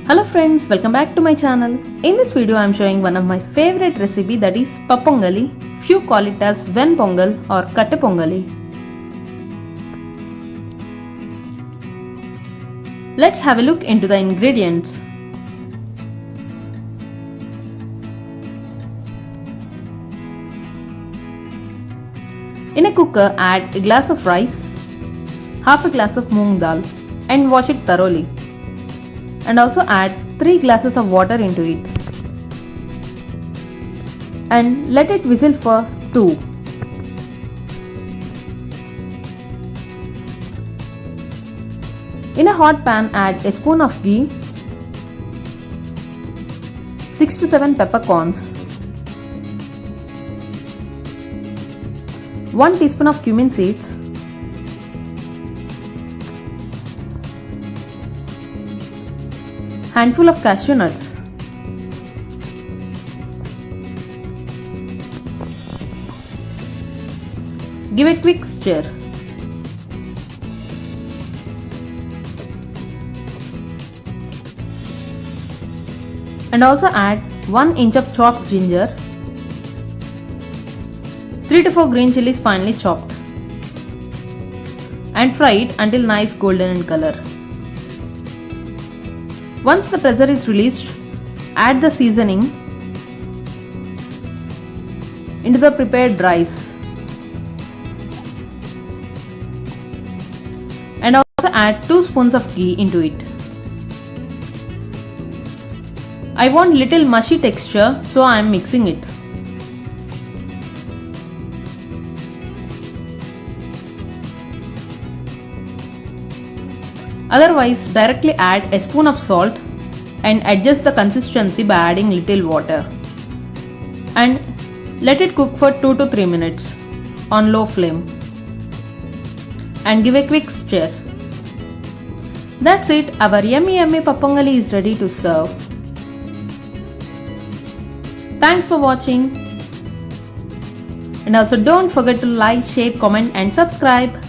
Hello friends, welcome back to my channel. In this video I am showing one of my favorite recipe, that is Pappongali. Few call it as Venpongal or Pappongali. Let's have a look into the ingredients. In a cooker add a glass of rice, half a glass of moong dal and wash it thoroughly. And also add 3 glasses of water into it and let it whistle for 2. In a hot pan add a spoon of ghee, 6 to 7 peppercorns, 1 teaspoon of cumin seeds, handful of Cashewnuts, give a quick stir. And also add 1 inch of chopped ginger, 3 to 4 green chillies finely chopped, and fry it until nice golden in color. Once the pressure is released, add the seasoning into the prepared rice and also add 2 spoons of ghee into it. I want little mushy texture, so I am mixing it. Otherwise, directly add a spoon of salt and adjust the consistency by adding little water. And let it cook for 2 to 3 minutes on low flame. And give a quick stir. That's it, our yummy Pappongali is ready to serve. Thanks for watching. And also don't forget to like, share, comment and subscribe.